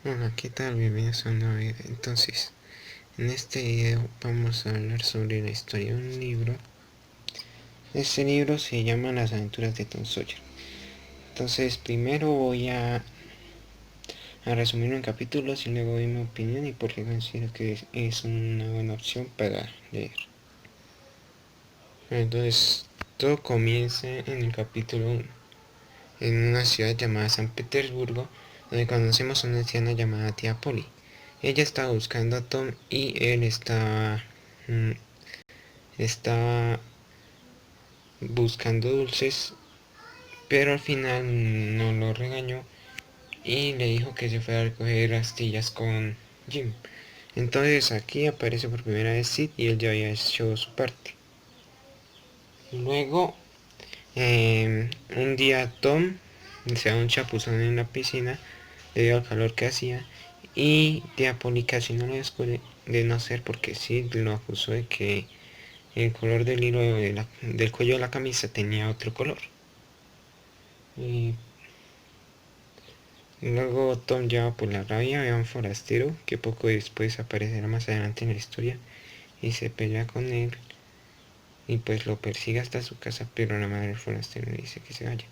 Hola, ¿qué tal? Bienvenidos a un nuevo video. Entonces, en este video vamos a hablar sobre la historia de un libro. Este libro se llama Las aventuras de Tom Sawyer. Entonces, primero voy a resumirlo en capítulos y luego doy mi opinión y por qué considero que es una buena opción para leer. Entonces, todo comienza en el capítulo 1, en una ciudad llamada San Petersburgo, donde conocemos a una anciana llamada Tía Polly. Ella estaba buscando a Tom y él estaba buscando dulces, pero al final no lo regañó y le dijo que se fuera a recoger astillas con Jim. Entonces aquí aparece por primera vez Sid y él ya había hecho su parte. Luego, un día Tom se da un chapuzón en la piscina debido al calor que hacía y Tía Polly casi no lo descubre, de no ser porque Sid lo acusó de que el color del hilo del cuello de la camisa tenía otro color. Y luego Tom lleva por la rabia a un forastero que poco después aparecerá más adelante en la historia y se pelea con él y pues lo persigue hasta su casa, pero la madre del forastero le dice que se vaya.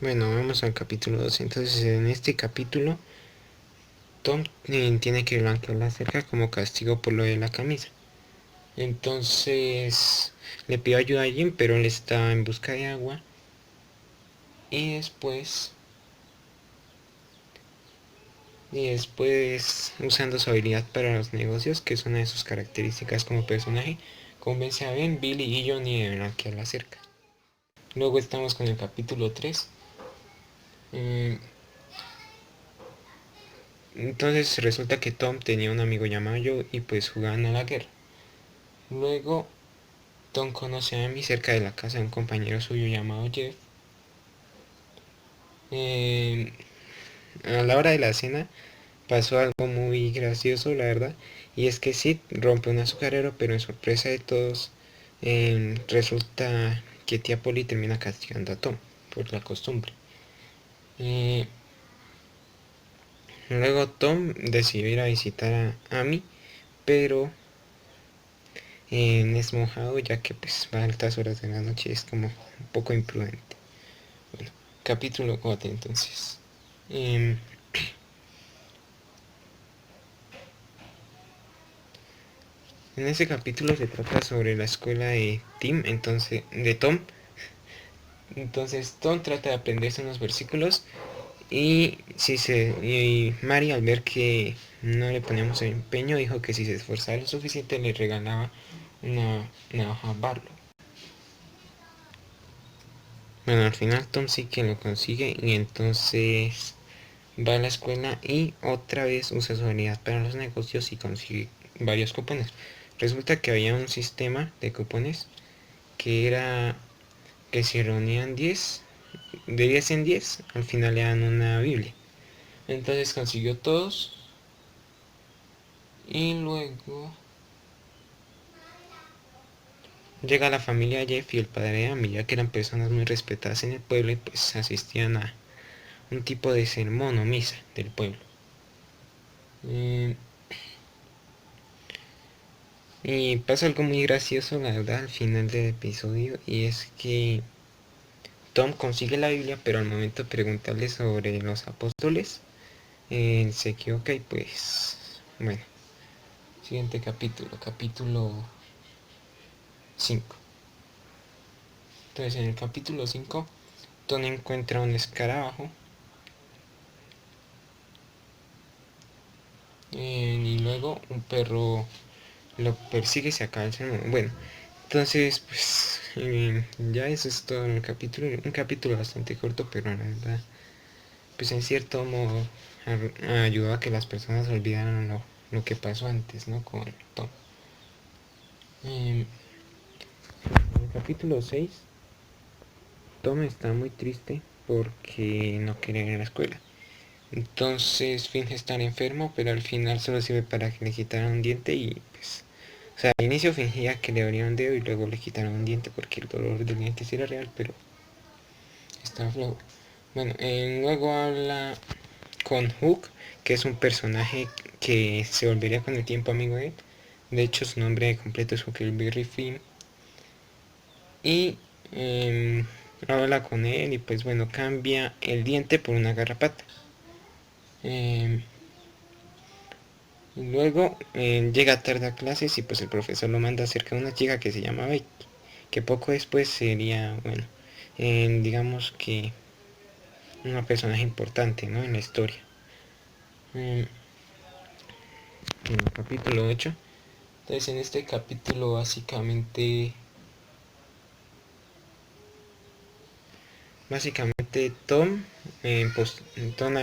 Bueno, vamos al capítulo 2. Entonces en este capítulo Tom tiene que blanquear la cerca como castigo por lo de la camisa. Entonces le pidió ayuda a Jim, pero él está en busca de agua y después, usando su habilidad para los negocios, que es una de sus características como personaje, convence a Ben, Billy y Johnny de blanquear la cerca. Luego estamos con el capítulo 3. Eh, entonces resulta que Tom tenía un amigo llamado Joe y pues jugaban a la guerra. Luego Tom conoce a Amy cerca de la casa de un compañero suyo llamado Jeff. Eh, a la hora de la cena pasó algo muy gracioso, la verdad, y es que Sid rompe un azucarero, pero en sorpresa de todos, resulta que tía Polly termina castigando a Tom por la costumbre. Eh, luego Tom decidió ir a visitar a Amy, pero es mojado ya que pues va a altas horas de la noche, es como un poco imprudente. Bueno, capítulo 4 entonces. Eh, en ese capítulo se trata sobre la escuela de Tom. Entonces Tom trata de aprenderse unos versículos y Mari, al ver que no le poníamos empeño, dijo que si se esforzaba lo suficiente le regalaba una hoja Barlow. Bueno, al final Tom sí que lo consigue y entonces va a la escuela y otra vez usa su habilidad para los negocios y consigue varios cupones. Resulta que había un sistema de cupones que era que si reunían 10, de 10 en 10, al final le dan una Biblia. Entonces consiguió todos y luego llega la familia Jeff y el padre de Amy, ya que eran personas muy respetadas en el pueblo y pues asistían a un tipo de sermón o misa del pueblo. Eh, y pasa algo muy gracioso, la verdad, al final del episodio, y es que Tom consigue la Biblia, pero al momento de preguntarle sobre los apóstoles, se equivoca y pues, bueno, siguiente capítulo, capítulo 5. Entonces en el capítulo 5 Tom encuentra un escarabajo y luego un perro lo persigue y se acaba el sermón. Bueno, entonces pues ya eso es todo en el capítulo. Un capítulo bastante corto, pero la verdad, pues en cierto modo ayudó a que las personas olvidaran lo que pasó antes, ¿no? Con Tom. En el capítulo 6 Tom está muy triste porque no quiere ir a la escuela. Entonces finge estar enfermo, pero al final solo sirve para que le quitaran un diente y pues... O sea, al inicio fingía que le abrían un dedo y luego le quitaron un diente porque el dolor del diente sí era real, pero estaba flojo. Bueno, luego habla con Hook, que es un personaje que se volvería con el tiempo amigo de él. De hecho, su nombre completo es Huckleberry Finn. Y habla con él y pues bueno, cambia el diente por una garrapata. Eh, Luego llega tarde a clases y pues el profesor lo manda cerca de una chica que se llama Becky, que poco después sería, bueno, digamos que una personaje importante, ¿no? En la historia. Eh, en el capítulo 8. Entonces en este capítulo básicamente pues Tom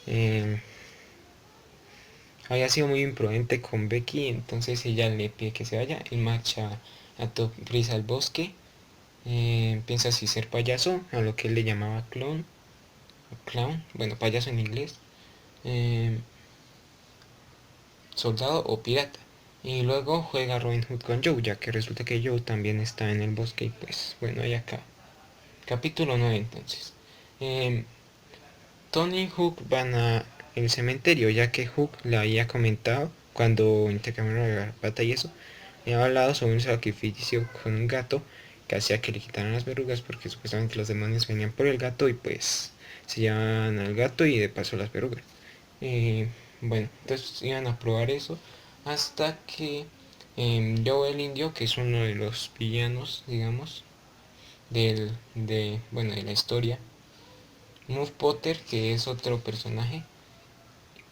eh, había sido muy imprudente con Becky, entonces ella le pide que se vaya, él marcha a toda prisa al bosque, piensa si ser payaso, a lo que él le llamaba clown, bueno, payaso en inglés, eh, soldado o pirata. Y luego juega Robin Hood con Joe, ya que resulta que Joe también está en el bosque y pues bueno, ahí acá. Capítulo 9 entonces. Eh, Tony y Hook van a el cementerio, ya que Hook le había comentado cuando intercambiaron la garrapata y eso, le había hablado sobre un sacrificio con un gato que hacía que le quitaran las verrugas porque supuestamente los demonios venían por el gato y pues se llevaban al gato y de paso las verrugas. Bueno, entonces iban a probar eso hasta que Joe el Indio, que es uno de los villanos, digamos, bueno, de la historia, Move Potter, que es otro personaje,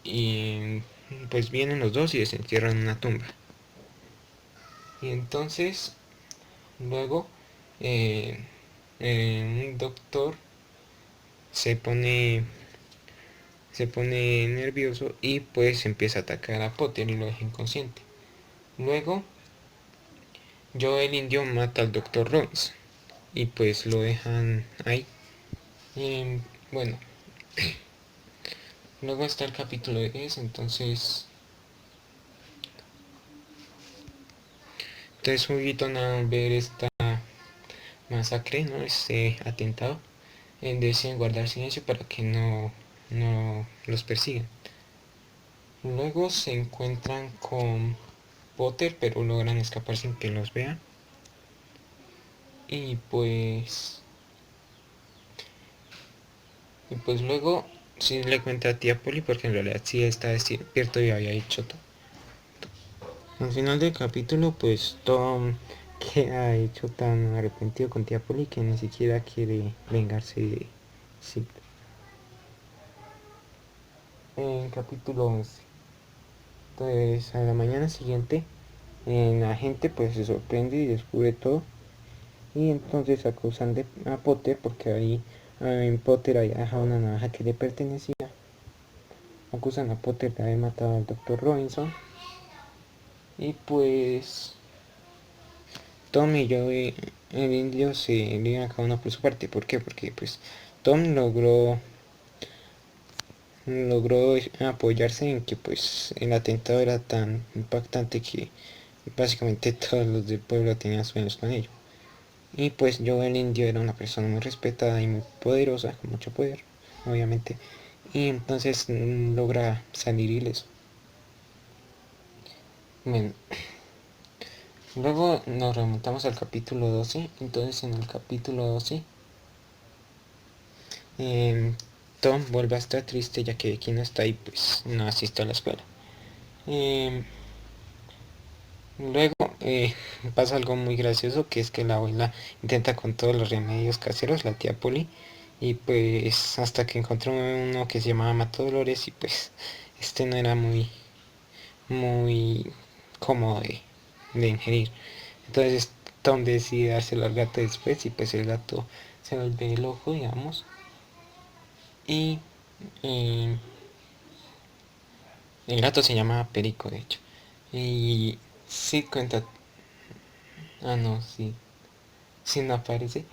y pues vienen los dos y desentierran una tumba. Y entonces, luego, eh, un doctor se pone, se pone nervioso y pues empieza a atacar a Potter y lo deja inconsciente. Luego, Joe el Indio mata al doctor Rollins y pues lo dejan ahí. Y bueno, luego está el capítulo 10, entonces Huguito al ver esta masacre, ¿no? Este atentado, deciden guardar silencio para que no los persigan. Luego se encuentran con Potter, pero logran escapar sin que los vean. Y pues, y pues luego sí le cuenta a tía Polly, porque en realidad sí está despierto y había dicho todo. Al final del capítulo, pues Tom queda hecho tan arrepentido con tía Polly que ni siquiera quiere vengarse de Sid. En capítulo 11. Entonces, a la mañana siguiente, la gente pues se sorprende y descubre todo. Y entonces acusan a Potter porque ahí en Potter había dejado una navaja que le pertenecía. Acusan a Potter de haber matado al Dr. Robinson. Y pues Tom y yo, el indio, se ligan a cada uno por su parte. ¿Por qué? Porque pues Tom logró apoyarse en que pues el atentado era tan impactante que básicamente todos los del pueblo tenían sueños con ello. Y pues yo el indio era una persona muy respetada y muy poderosa, con mucho poder, obviamente. Y entonces logra salir ileso. Bueno, luego nos remontamos al capítulo 12. Entonces en el capítulo 12 eh, Tom vuelve a estar triste ya que Becky no está y pues no asiste a la escuela. Eh, Luego pasa algo muy gracioso, que es que la abuela intenta con todos los remedios caseros, la tía Poli, y pues hasta que encontró uno que se llamaba Mato Dolores y pues este no era muy cómodo de ingerir. Entonces Tom decide dárselo al gato después y pues el gato se vuelve loco, digamos, y eh, el gato se llama Perico, de hecho. Y sí cuenta, ah no, sí no aparece.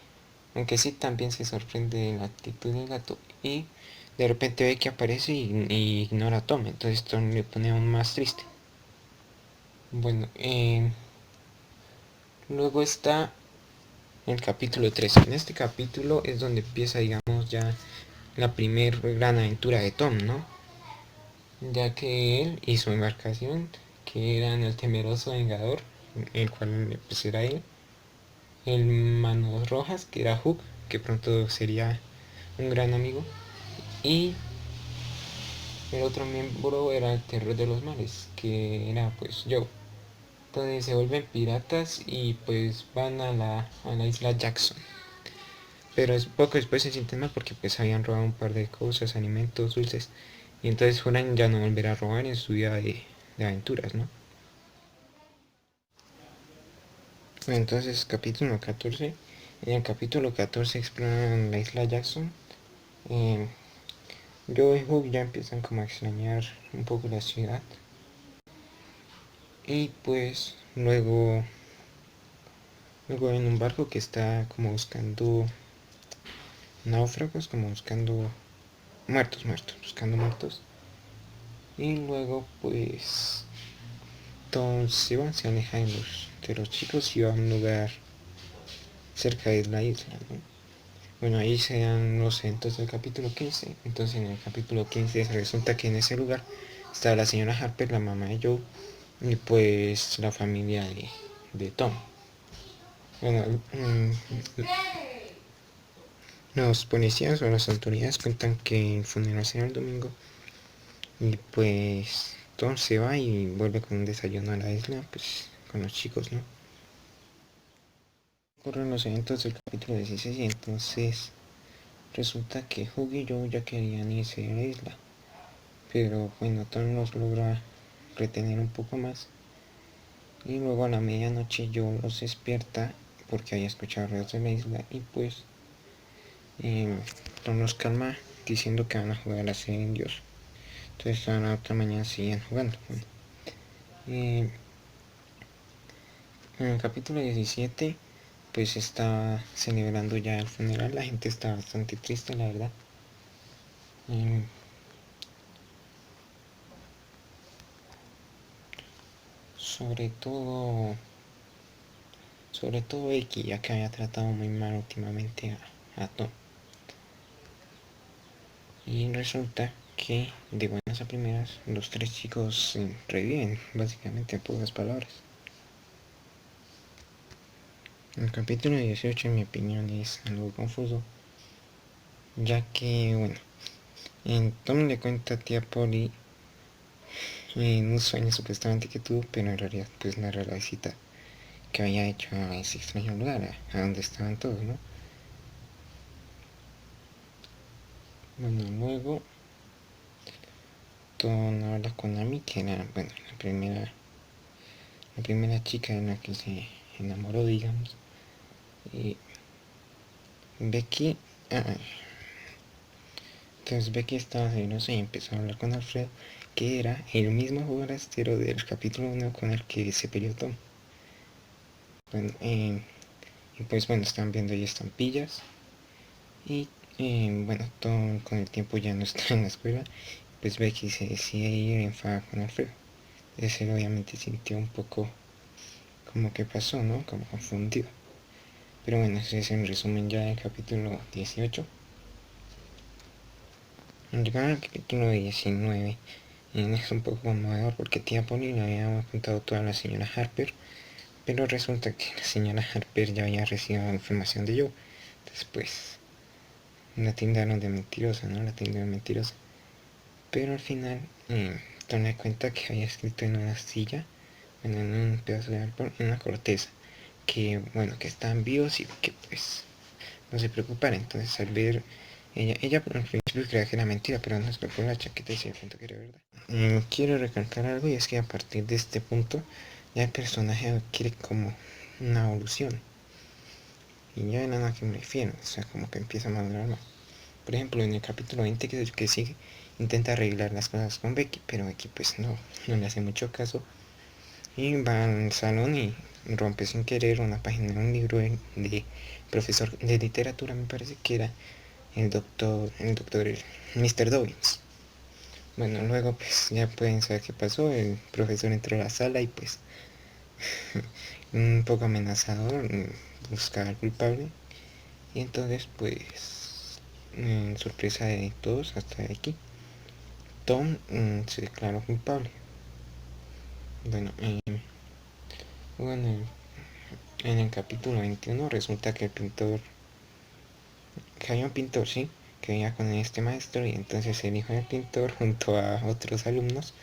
Aunque sí también se sorprende de la actitud del gato y de repente ve que aparece y ignora a Tom, entonces Tom le pone aún más triste. Bueno, luego está el capítulo 13. En este capítulo es donde empieza, digamos, ya la primer gran aventura de Tom, ¿no? Ya que él y su embarcación, que eran el temeroso vengador, el cual pues era él, el Manos Rojas, que era Hook, que pronto sería un gran amigo, y el otro miembro era el Terror de los Mares, que era pues Joe. Entonces se vuelven piratas y pues van a la isla Jackson. Pero es poco después se sienten mal porque pues habían robado un par de cosas, alimentos, dulces. Y entonces juran ya no volver a robar en su vida de aventuras, ¿no? Bueno, entonces capítulo 14. En el capítulo 14 exploran la isla Jackson. Eh, Joe y Hook ya empiezan como a extrañar un poco la ciudad. Y pues luego en un barco que está como buscando náufragos, como buscando buscando muertos. Y luego pues Tom se aleja de los chicos y va a un lugar cerca de la isla, ¿no? Bueno, ahí se dan los eventos del capítulo 15. Entonces en el capítulo 15 resulta que en ese lugar está la señora Harper, la mamá de Joe, y pues la familia de Tom. Bueno, los policías o las autoridades cuentan que el funeral será el domingo y pues Tom se va y vuelve con un desayuno a la isla, pues con los chicos, ¿no? Ocurren los eventos del capítulo 16 y entonces resulta que Hugh y Joe ya querían irse a la isla, pero bueno, Tom los logra retener un poco más y luego a la medianoche Joe los despierta porque había escuchado ruidos de la isla y pues Tom los calma diciendo que van a jugar a la serie en Dios. Entonces a la otra mañana siguen jugando. Bueno, en el capítulo 17 pues está celebrando ya el funeral, la gente está bastante triste la verdad. Eh, sobre todo X, ya que había tratado muy mal últimamente a Tom. Y resulta que de buenas a primeras los tres chicos reviven, básicamente en pocas palabras. El capítulo 18 en mi opinión es algo confuso, ya que bueno, Tom le cuenta a tía Polly en un sueño supuestamente que tuvo, pero en realidad pues no era la visita que había hecho a ese extraño lugar, a donde estaban todos, ¿no? Bueno, luego Tom habla con Amy, que era, bueno, la primera chica en la que se enamoró, digamos. Y Becky, ah, entonces Becky estaba celosa y empezó a hablar con Alfredo, que era el mismo forastero del capítulo 1 con el que se peleó Tom. Bueno, y pues bueno, están viendo ahí estampillas. Y bueno, Tom con el tiempo ya no está en la escuela. Pues Becky se decide ir enfadada con Alfredo. Entonces él obviamente sintió un poco como que pasó, ¿no? Como confundido. Pero bueno, ese es en resumen ya el capítulo 18. Llegando al capítulo 19, es un poco conmovedor porque tía Polly le había contado toda a la señora Harper, pero resulta que la señora Harper ya había recibido información de Joe. Entonces pues la tildaron de mentirosa, ¿no? La tildaron de mentirosa. Pero al final Tom le cuenta que había escrito en una silla, bueno, en un pedazo de árbol, en una corteza, que bueno, que estaban vivos y que pues no se preocupara. Entonces al ver, ella al principio creía que era mentira, pero no escapó la chaqueta y se dio cuenta que era verdad. Quiero recalcar algo y es que a partir de este punto ya el personaje adquiere como una evolución. Y ya en a que me refiero, o sea, como que empieza a madurar más. Por ejemplo, en el capítulo 20 que sigue, intenta arreglar las cosas con Becky, pero Becky pues no le hace mucho caso. Y va al salón y rompe sin querer una página de un libro de profesor de literatura, me parece que era el doctor Mr. Dobbins. Bueno, luego pues ya pueden saber qué pasó, el profesor entró a la sala y pues un poco amenazador buscar al culpable. Y entonces pues, en sorpresa de todos hasta aquí, Tom se declaró culpable. Bueno, bueno, en el capítulo 21 resulta que que había un pintor, sí, que venía con este maestro, y entonces el hijo del pintor junto a otros alumnos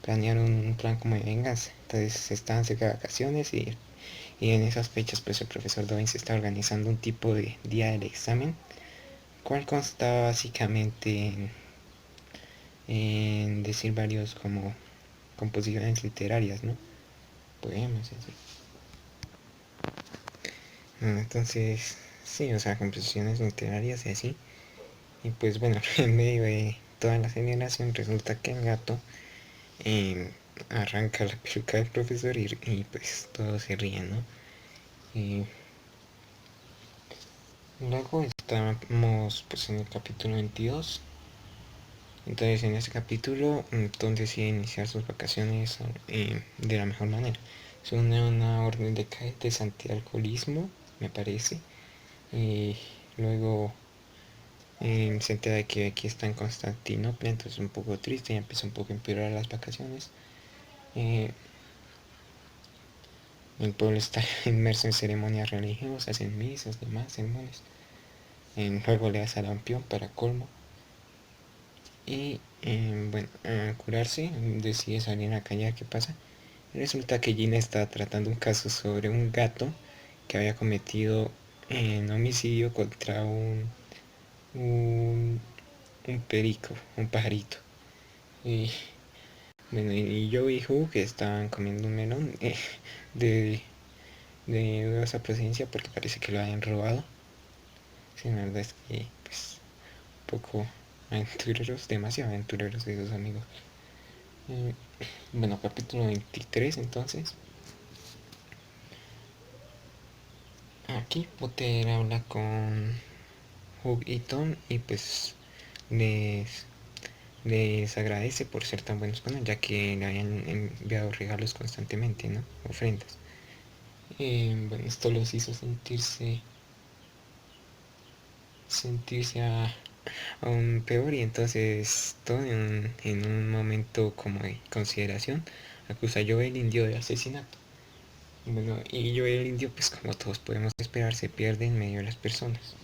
planearon un plan como de venganza. Entonces estaban cerca de vacaciones, y en esas fechas pues el profesor Dobbins está organizando un tipo de día del examen, cual constaba básicamente en decir varios como composiciones literarias, ¿no? Poemas, así. Entonces, sí, o sea, composiciones literarias y así. Y pues bueno, en medio de toda la celebración resulta que el gato eh, arranca la peluca del profesor, y pues todos se ríen, ¿no? Y luego estamos pues en el capítulo 22. Entonces en este capítulo Tom decide iniciar sus vacaciones de la mejor manera. Se une a una orden de cadetes antialcoholismo, me parece. Y luego se entera de que aquí está en Constantinopla, entonces un poco triste y empieza un poco a empeorar las vacaciones. Eh, el pueblo está inmerso en ceremonias religiosas, en misas, demás sermones. Luego le da sarampión para colmo. Y bueno, a curarse decide salir a la calle a ver qué pasa. Resulta que Gina está tratando un caso sobre un gato que había cometido un homicidio contra un, un perico, un pajarito. Y bueno, y Joe y Hugh que estaban comiendo un melón de, de dudosa procedencia porque parece que lo habían robado. Sí, la verdad es que, pues, un poco aventureros, demasiado aventureros de esos amigos. Eh, bueno, capítulo 23 entonces. Aquí Potter habla con Hugh y Tom y pues les, les agradece por ser tan buenos con él, ya que le habían enviado regalos constantemente, ¿no? Ofrendas. Bueno, esto los hizo sentirse aún peor, y entonces todo en un momento como de consideración acusa a Joel Indio de asesinato. Bueno, y Joel Indio, pues como todos podemos esperar, se pierde en medio de las personas.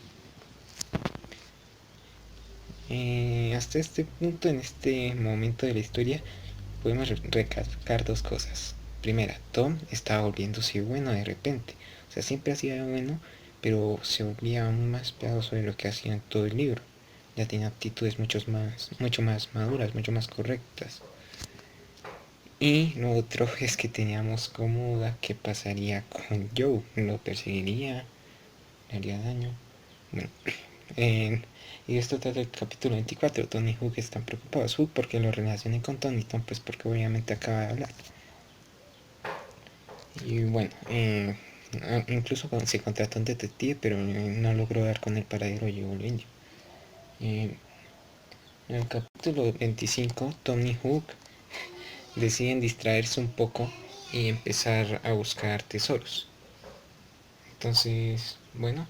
Hasta este punto, en este momento de la historia, podemos recalcar dos cosas. Primera, Tom estaba volviéndose bueno de repente. O sea, siempre hacía bueno, pero se volvía aún más piadoso de lo que hacía en todo el libro. Ya tenía actitudes mucho más maduras, mucho más correctas. Y lo otro es que teníamos como duda qué pasaría con Joe. ¿Lo perseguiría? ¿Le haría daño? Bueno, y esto trata el capítulo 24. Tony y Hugh están preocupados. Hugh porque lo relacioné con Tony, Tom pues porque obviamente acaba de hablar. Y bueno, incluso se contrató un detective, pero no logró dar con el paradero de Joel Indio. En el capítulo 25, Tom y Hugh deciden distraerse un poco y empezar a buscar tesoros. Entonces, bueno,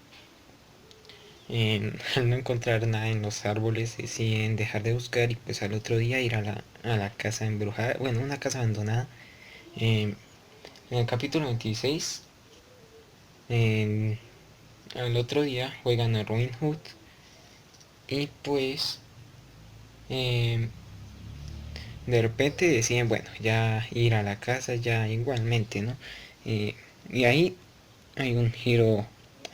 al no encontrar nada en los árboles deciden dejar de buscar, y pues al otro día ir a la casa embrujada, bueno, una casa abandonada. En el capítulo 26, al otro día juegan a Robin Hood, y pues eh, de repente deciden, bueno, ya ir a la casa ya igualmente, ¿no? Eh, y ahí hay un giro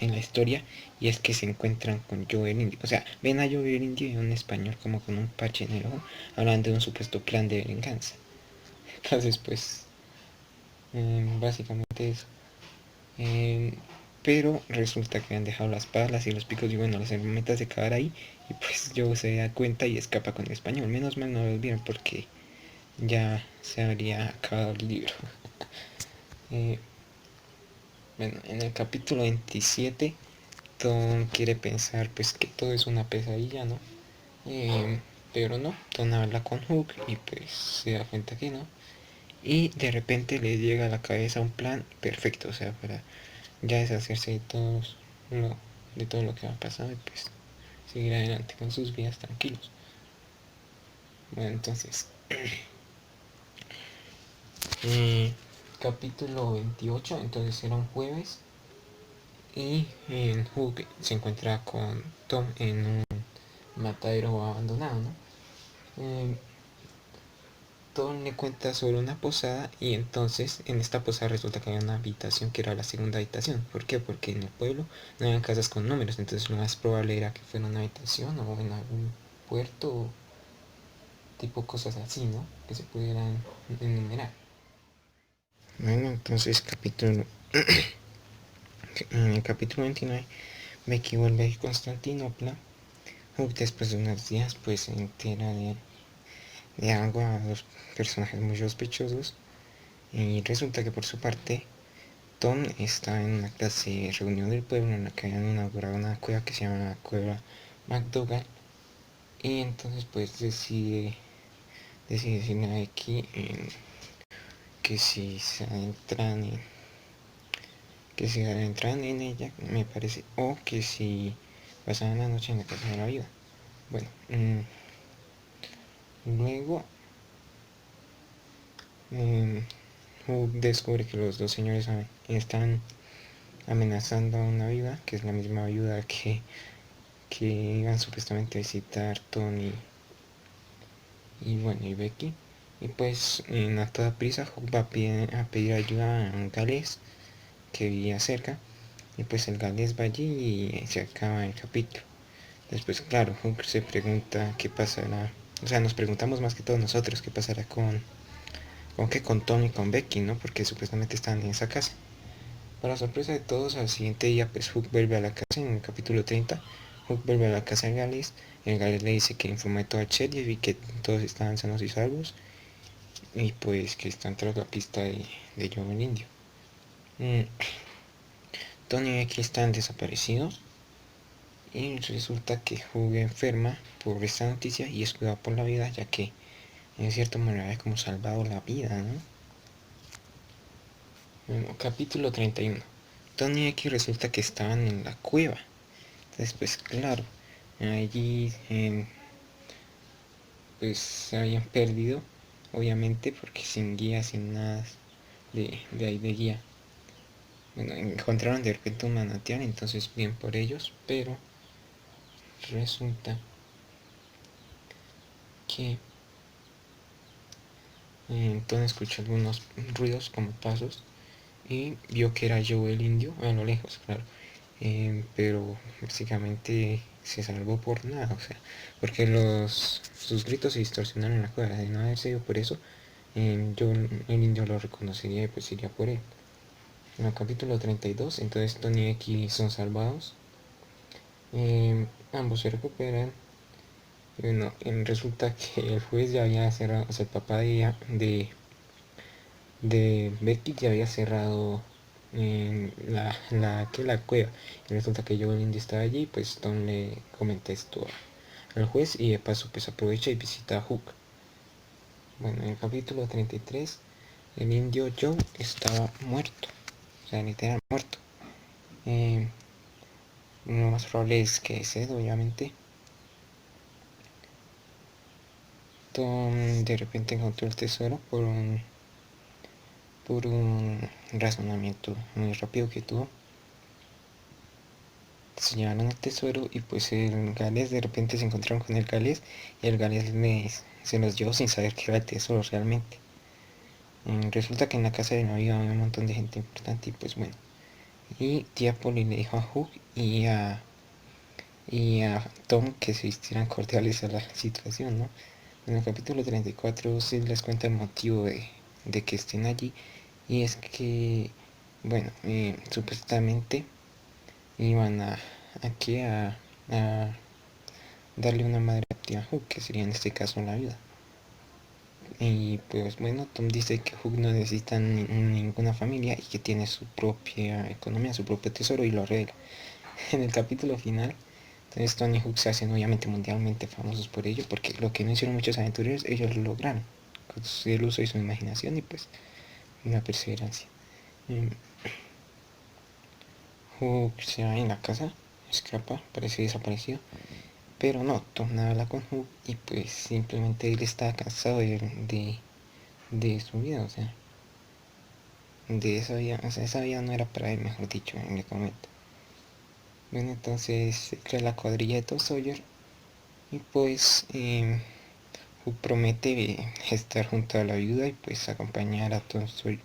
en la historia, y es que se encuentran con Joel Indio. O sea, ven a Joel Indio en un español como con un parche en el ojo, hablando de un supuesto plan de venganza. Entonces, pues, básicamente eso. Eh, pero resulta que han dejado las palas y los picos, y bueno, las herramientas de quedar ahí, y pues Joe se da cuenta y escapa con el español. Menos mal no lo vieron porque ya se habría acabado el libro. Eh, bueno, en el capítulo 27 Tom quiere pensar pues que todo es una pesadilla, ¿no? Eh, pero no, Tom habla con Hook y pues se da cuenta que no. Y de repente le llega a la cabeza un plan perfecto, o sea, ya deshacerse de de todo lo que va a pasar y pues seguir adelante con sus vidas tranquilos. Bueno, entonces, capítulo 28, entonces era un jueves y Hook se encuentra con Tom en un matadero abandonado, ¿no? Eh, Tom le cuenta sobre una posada y entonces en esta posada resulta que había una habitación que era la segunda habitación. ¿Por qué? Porque en el pueblo no había casas con números, entonces lo más probable era que fuera una habitación o en algún puerto, tipo cosas así, ¿no? Que se pudieran enumerar. Bueno, entonces en el capítulo 29, Becky vuelve a Constantinopla. Hook después de unos días pues se entera de algo a dos personajes muy sospechosos y resulta que por su parte Tom está en una clase de reunión del pueblo en la que habían inaugurado una cueva que se llama Cueva McDougal y entonces pues decide decirle a Becky que si se adentran en ella, me parece, o que si pasaban la noche en la casa de la vida. Bueno, luego Hook descubre que los dos señores están amenazando a una viuda, que es la misma viuda que iban supuestamente a visitar Tony y bueno, y Becky. Y pues a toda prisa Hook va a pedir ayuda a un galés que vivía cerca. Y pues el galés va allí y se acaba el capítulo. Después, claro, Hook se pregunta qué pasará. O sea, nos preguntamos más que todos nosotros qué pasará con Tom y con Becky, ¿no? Porque supuestamente están en esa casa. Para sorpresa de todos, al siguiente día, pues Hook vuelve a la casa en el capítulo 30. Hook vuelve a la casa de Gales. El Gales le dice que informó todo al sheriff y que todos estaban sanos y salvos. Y pues que están tras la pista de Joe el Indio. Mm, Tony y Becky están desaparecidos. Y resulta que Hook enferma por esta noticia y es cuidado por la vida, ya que en cierta manera es como salvado la vida, ¿no? Bueno, capítulo 31. Tony y X resulta que estaban en la cueva. Entonces, pues claro, allí pues se habían perdido, obviamente, porque sin guía, sin nada de guía. Bueno, encontraron de repente un manantial, entonces bien por ellos, pero resulta que Tony escuchó algunos ruidos como pasos y vio que era Joe el indio a lo lejos, claro. Pero básicamente se salvó por nada, o sea, porque sus gritos se distorsionaron en la cuadra. De no haber sido por eso, yo el indio lo reconocería y pues iría por él. En el capítulo 32, entonces Tony y X son salvados. Ambos se recuperan. Y bueno, resulta que el juez ya había cerrado, o sea, el papá de Becky ya había cerrado la cueva. Y resulta que Joe el indio estaba allí, pues Tom le comenta esto al juez y de paso pues aprovecha y visita a Hook. Bueno, en el capítulo 33 el indio Joe estaba muerto, o sea, literal muerto. Eh, lo más probable es que Sed, obviamente. Tom de repente encontró el tesoro por un razonamiento muy rápido que tuvo. Se llevaron el tesoro y pues el galés de repente se encontraron con el galés y el galés se los llevó sin saber que era el tesoro realmente. Resulta que en la casa de Navidad había un montón de gente importante y pues bueno. Y tía Polly le dijo a Hook y a Tom que se vistieran cordiales a la situación, ¿no? En el capítulo 34 se les cuenta el motivo de que estén allí y es que, bueno, supuestamente iban aquí a darle una madre a Hook, que sería en este caso la vida. Y pues bueno, Tom dice que Hook no necesita ninguna familia y que tiene su propia economía, su propio tesoro y lo arregla. En el capítulo final, entonces Tony y Hook se hacen obviamente mundialmente famosos por ello, porque lo que no hicieron muchos aventureros, ellos lo lograron, con el uso de su imaginación y pues la perseverancia. Hook se va en la casa, escapa, parece desaparecido. Pero no, Tom no habla con Hook y pues simplemente él está cansado de su vida, o sea, de esa vida, o sea, esa vida no era para él, mejor dicho, le comento. Bueno, entonces se crea la cuadrilla de Tom Sawyer y pues Hook promete estar junto a la viuda y pues acompañar a Tom Sawyer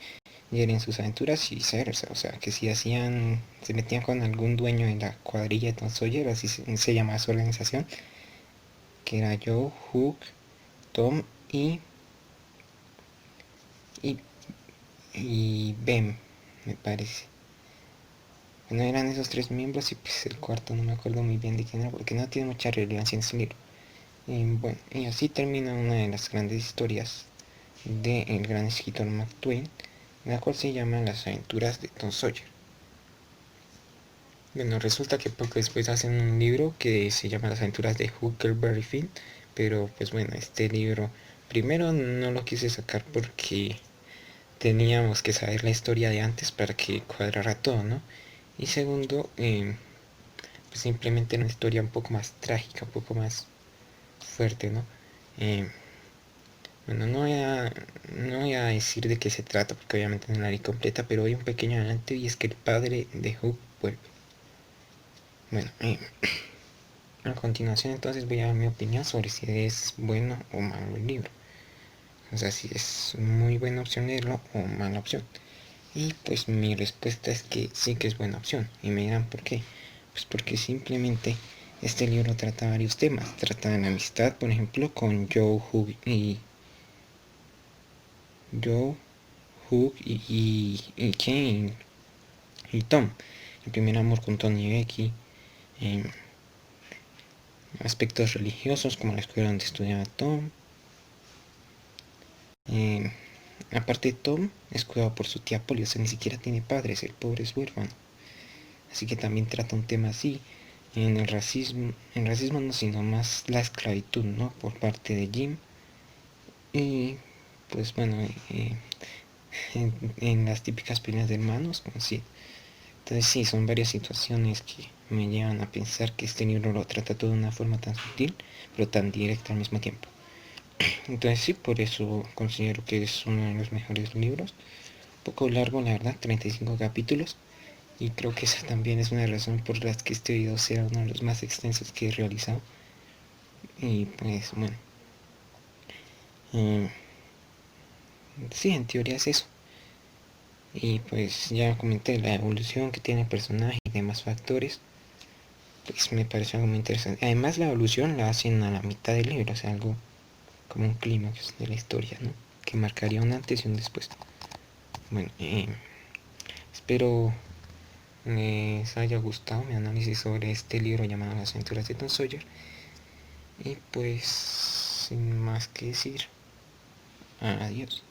en sus aventuras y viceversa, o sea, que si se metían con algún dueño de la cuadrilla de Tom Sawyer, así se llamaba su organización, que era Joe, Hook, Tom y, y Ben, me parece. Bueno, eran esos tres miembros y pues el cuarto no me acuerdo muy bien de quién era porque no tiene mucha relevancia en su libro. Bueno, y así termina una de las grandes historias del gran escritor Mark Twain, la cual se llama Las aventuras de Tom Sawyer. Bueno, resulta que poco después hacen un libro que se llama Las aventuras de Huckleberry Finn, pero pues bueno, este libro primero no lo quise sacar porque teníamos que saber la historia de antes para que cuadrara todo, ¿no? Y segundo, pues simplemente una historia un poco más trágica, un poco más fuerte, ¿no? Eh, bueno, no voy a decir de qué se trata, porque obviamente no la leí completa, pero hay un pequeño adelante y es que el padre de Hook vuelve. Bueno, a continuación entonces voy a dar mi opinión sobre si es bueno o malo el libro. O sea, si es muy buena opción leerlo o mala opción. Y pues mi respuesta es que sí que es buena opción. Y me dirán por qué. Pues porque simplemente este libro trata varios temas. Trata de la amistad, por ejemplo, con Joe, Hook y Kane y Tom. El primer amor con Tony y Becky. Eh, Aspectos religiosos como la escuela donde estudiaba Tom. Eh, Aparte Tom es cuidado por su tía Polly, o sea, ni siquiera tiene padres, el pobre es huérfano. Así que también trata un tema así. En racismo no, sino más la esclavitud, ¿no? Por parte de Jim. Y pues bueno, en las típicas peleas de hermanos, como sí. Entonces sí, son varias situaciones que me llevan a pensar que este libro lo trata todo de una forma tan sutil, pero tan directa al mismo tiempo. Entonces sí, por eso considero que es uno de los mejores libros. Un poco largo, la verdad, 35 capítulos. Y creo que esa también es una razón por las que este video sea uno de los más extensos que he realizado. Y pues bueno, eh, sí, en teoría es eso. Y pues ya comenté la evolución que tiene el personaje y demás factores. Pues me pareció algo muy interesante. Además la evolución la hacen a la mitad del libro, o sea, algo como un clímax de la historia, ¿no? Que marcaría un antes y un después. Bueno, espero les haya gustado mi análisis sobre este libro llamado Las aventuras de Tom Sawyer. Y pues, sin más que decir, adiós.